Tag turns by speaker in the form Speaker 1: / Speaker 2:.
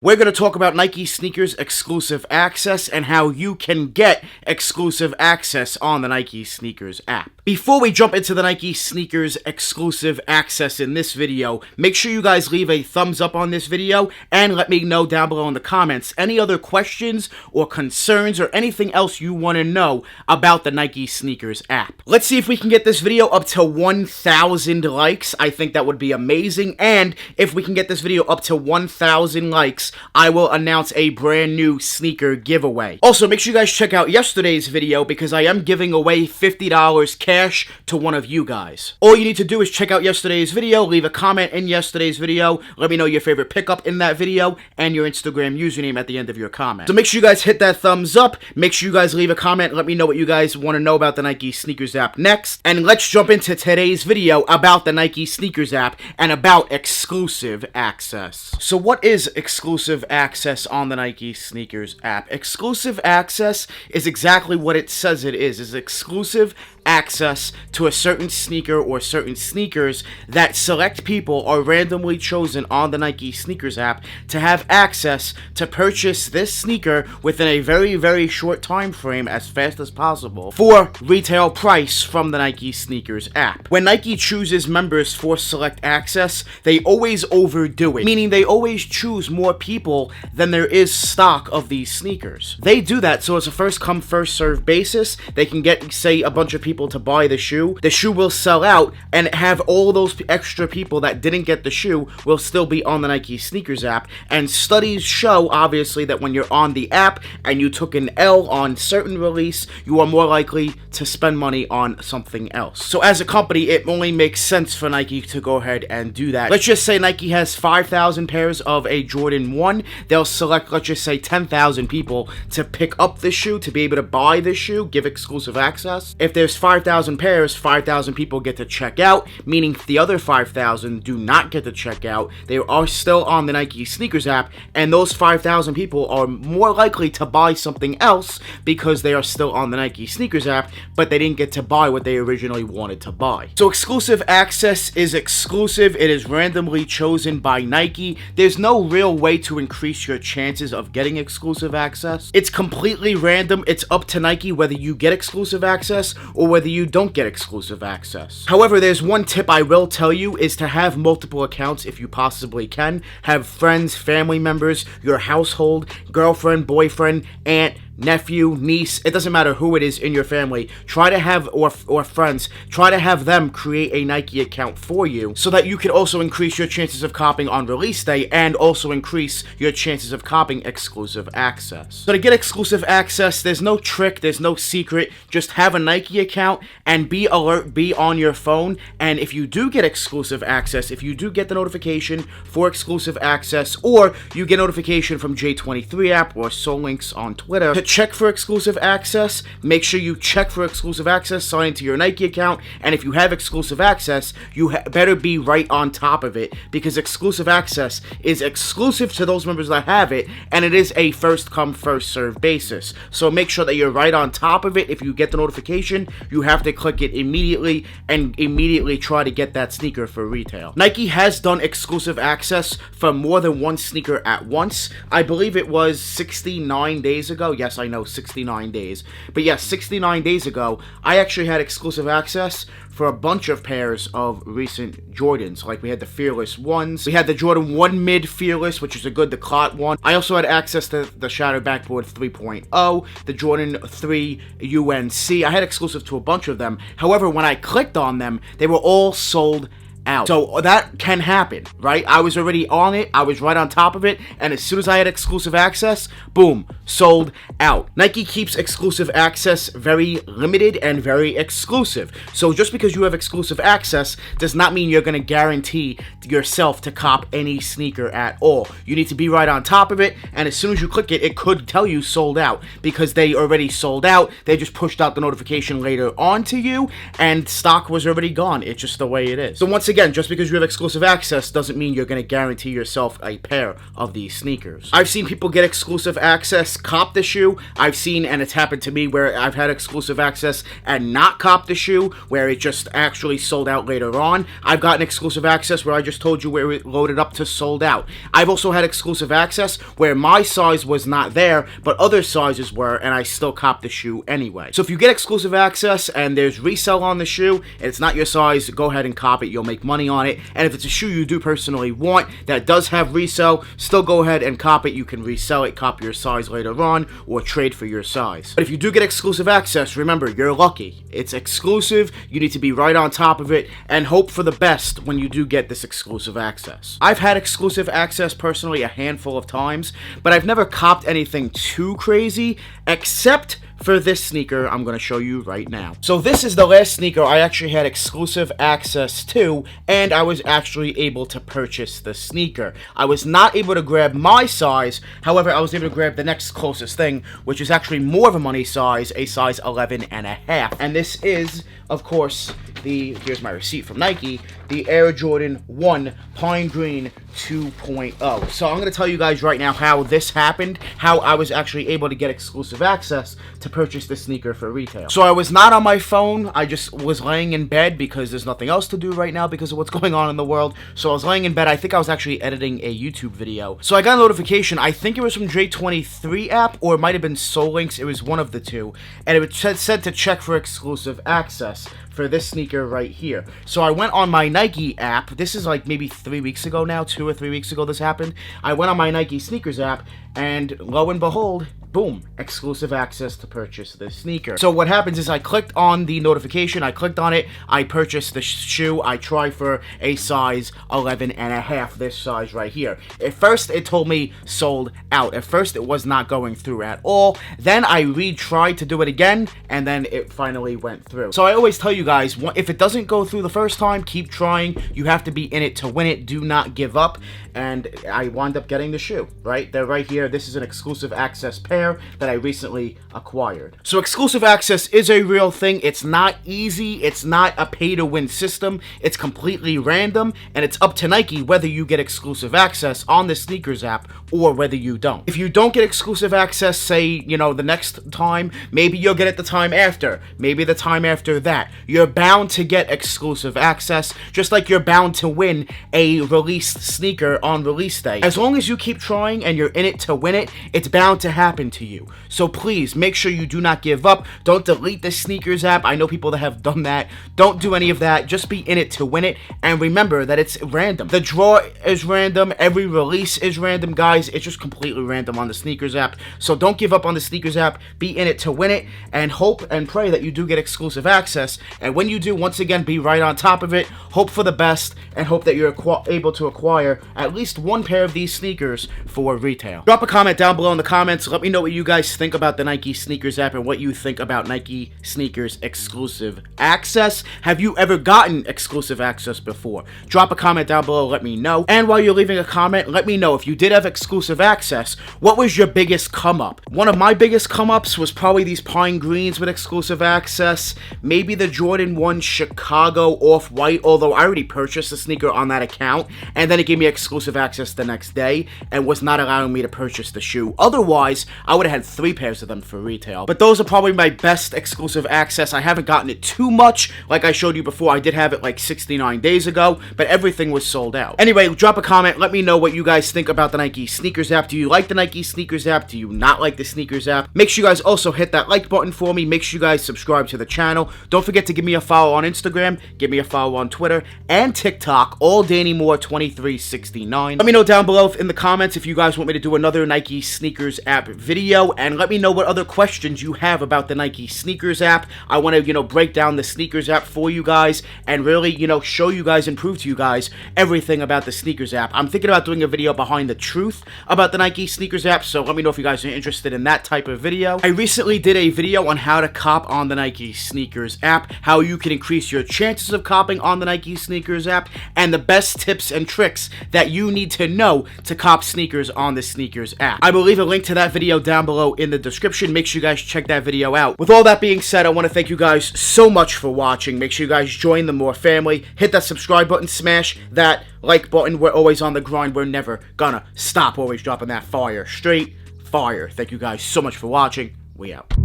Speaker 1: We're going to talk about Nike Sneakers exclusive access and how you can get exclusive access on the Nike Sneakers app. Before we jump into the Nike Sneakers exclusive access in this video, make sure you guys leave a thumbs up on this video and let me know down below in the comments any other questions or concerns or anything else you want to know about the Nike Sneakers app. Let's see if we can get this video up to 1,000 likes. I think that would be amazing. And if we can get this video up to 1,000 likes, I will announce a brand new sneaker giveaway. Also, make sure you guys check out yesterday's video because I am giving away $50 cash to one of you guys. All you need to do is check out yesterday's video, leave a comment in yesterday's video, let me know your favorite pickup in that video, and your Instagram username at the end of your comment. So make sure you guys hit that thumbs up, make sure you guys leave a comment, let me know what you guys want to know about the Nike Sneakers app next, and let's jump into today's video about the Nike Sneakers app and about exclusive access. So what is exclusive access on the Nike Sneakers app? Exclusive access is exactly what it says it is exclusive access to a certain sneaker or certain sneakers that select people are randomly chosen on the Nike Sneakers app to have access to purchase this sneaker within a very, very short time frame as fast as possible for retail price from the Nike Sneakers app. When Nike chooses members for select access, they always overdo it, meaning they always choose more people than there is stock of these sneakers. They do that so it's a first come first serve basis. They can get, say, a bunch of people to buy the shoe will sell out, and have all those extra people that didn't get the shoe will still be on the Nike Sneakers app. And studies show, obviously, that when you're on the app and you took an L on certain release, you are more likely to spend money on something else. So as a company, it only makes sense for Nike to go ahead and do that. Let's just say Nike has 5,000 pairs of a Jordan 1. They'll select, let's just say, 10,000 people to pick up the shoe, to be able to buy the shoe, give exclusive access. If there's 5,000 pairs, 5,000 people get to check out, meaning the other 5,000 do not get to check out. They are still on the Nike Sneakers app, and those 5,000 people are more likely to buy something else because they are still on the Nike Sneakers app, but they didn't get to buy what they originally wanted to buy. So exclusive access is exclusive. It is randomly chosen by Nike. There's no real way to increase your chances of getting exclusive access. It's completely random. It's up to Nike whether you get exclusive access or whether you don't get exclusive access. However, there's one tip I will tell you is to have multiple accounts if you possibly can. Have friends, family members, your household, girlfriend, boyfriend, aunt, nephew, niece, it doesn't matter who it is in your family, try to have, or friends, try to have them create a Nike account for you so that you can also increase your chances of copying on release day and also increase your chances of copying exclusive access. So to get exclusive access, there's no trick, there's no secret, just have a Nike account and be alert, be on your phone, and if you do get exclusive access, if you do get the notification for exclusive access, or you get notification from J23 app or Snkrs on Twitter, to check for exclusive access, make sure you check for exclusive access, sign into your Nike account, and if you have exclusive access, you better be right on top of it, because exclusive access is exclusive to those members that have it, and it is a first come first serve basis. So make sure that you're right on top of it. If you get the notification, you have to click it immediately and immediately try to get that sneaker for retail. Nike has done exclusive access for more than one sneaker at once. I believe it was 69 days ago. Yes, I know, 69 days. But yes, 69 days ago, I actually had exclusive access for a bunch of pairs of recent Jordans. Like we had the Fearless ones. We had the Jordan 1 Mid Fearless, which is the clot one. I also had access to the Shadow Backboard 3.0, the Jordan 3 UNC. I had exclusive to a bunch of them. However, when I clicked on them, they were all sold out. So that can happen, right? I was already on it, I was right on top of it, and as soon as I had exclusive access, boom, sold out. Nike keeps exclusive access very limited and very exclusive. So just because you have exclusive access does not mean you're going to guarantee yourself to cop any sneaker at all. You need to be right on top of it, and as soon as you click it, it could tell you sold out because they already sold out. They just pushed out the notification later on to you, and stock was already gone. It's just the way it is. So once again, again, just because you have exclusive access doesn't mean you're going to guarantee yourself a pair of these sneakers. I've seen people get exclusive access, cop the shoe. I've seen, and it's happened to me, where I've had exclusive access and not cop the shoe, where it just actually sold out later on. I've gotten exclusive access where I just told you where it loaded up to sold out. I've also had exclusive access where my size was not there, but other sizes were, and I still copped the shoe anyway. So if you get exclusive access and there's resale on the shoe, and it's not your size, go ahead and cop it. You'll make money on it. And if it's a shoe you do personally want that does have resale, still go ahead and cop it. You can resell it, cop your size later on, or trade for your size. But if you do get exclusive access, remember, you're lucky. It's exclusive. You need to be right on top of it and hope for the best when you do get this exclusive access. I've had exclusive access personally a handful of times, but I've never copped anything too crazy, except for this sneaker I'm going to show you right now. So this is the last sneaker I actually had exclusive access to, and I was actually able to purchase the sneaker. I was not able to grab my size, however, I was able to grab the next closest thing, which is actually more of a money size, a size 11.5. And this is, of course, here's my receipt from Nike, the Air Jordan 1 Pine Green 2.0. So I'm going to tell you guys right now how this happened, how I was actually able to get exclusive access to purchase this sneaker for retail. So I was not on my phone, I just was laying in bed because there's nothing else to do right now because of what's going on in the world. So I was laying in bed, I think I was actually editing a YouTube video. So I got a notification, I think it was from J23 app, or it might have been Solinks, it was one of the two. And it said to check for exclusive access for this sneaker right here. So I went on my Nike app. This is like maybe 3 weeks ago now, 2 or 3 weeks ago this happened. I went on my Nike sneakers app, and lo and behold, boom, exclusive access to purchase this sneaker. So what happens is I clicked on the notification, I clicked on it, I purchased the shoe, I tried for a size 11.5, this size right here. At first it told me sold out. At first it was not going through at all. Then I retried to do it again, and then it finally went through. So I always tell you guys, if it doesn't go through the first time, keep trying. You have to be in it to win it. Do not give up. And I wound up getting the shoe, right? They're right here. This is an exclusive access pair that I recently acquired. So exclusive access is a real thing. It's not easy. It's not a pay-to-win system. It's completely random, and it's up to Nike whether you get exclusive access on the Snkrs app or whether you don't. If you don't get exclusive access, say, you know, the next time, maybe you'll get it the time after, maybe the time after that. You're bound to get exclusive access, just like you're bound to win a released sneaker on release day. As long as you keep trying and you're in it to win it, it's bound to happen to you. So please, make sure you do not give up. Don't delete the Snkrs app. I know people that have done that. Don't do any of that. Just be in it to win it. And remember that it's random. The draw is random. Every release is random, guys. It's just completely random on the Snkrs app. So don't give up on the Snkrs app. Be in it to win it. And hope and pray that you do get exclusive access. And when you do, once again, be right on top of it. Hope for the best. And hope that you're able to acquire at least one pair of these sneakers for retail. Drop a comment down below in the comments. Let me know what you guys think about the Nike Snkrs app and what you think about Nike Snkrs exclusive access. Have you ever gotten exclusive access before? Drop a comment down below, let me know. And while you're leaving a comment, let me know if you did have exclusive access, what was your biggest come up? One of my biggest come ups was probably these Pine Greens with exclusive access, maybe the Jordan 1 Chicago Off-White, although I already purchased the sneaker on that account, and then it gave me exclusive access the next day and was not allowing me to purchase the shoe. Otherwise, I would have had 3 pairs of them for retail. But those are probably my best exclusive access. I haven't gotten it too much. Like I showed you before, I did have it like 69 days ago, but everything was sold out. Anyway, drop a comment. Let me know what you guys think about the Nike Snkrs app. Do you like the Nike Snkrs app? Do you not like the Snkrs app? Make sure you guys also hit that like button for me. Make sure you guys subscribe to the channel. Don't forget to give me a follow on Instagram. Give me a follow on Twitter and TikTok. All Danny Moore 2369. Let me know down below in the comments if you guys want me to do another Nike Snkrs app video, and let me know what other questions you have about the Nike Snkrs app. I want to, break down the Snkrs app for you guys and really, show you guys and prove to you guys everything about the Snkrs app. I'm thinking about doing a video behind the truth about the Nike Snkrs app, so let me know if you guys are interested in that type of video. I recently did a video on how to cop on the Nike Snkrs app, how you can increase your chances of copping on the Nike Snkrs app, and the best tips and tricks that you need to know to cop sneakers on the Snkrs app. I will leave a link to that video down below in the description. Make sure you guys check that video out. With all that being said, I want to thank you guys so much for watching. Make sure you guys join the More family. Hit that subscribe button, smash that like button. We're always on the grind. We're never gonna stop. Always dropping that fire. Straight fire. Thank you guys so much for watching. We out.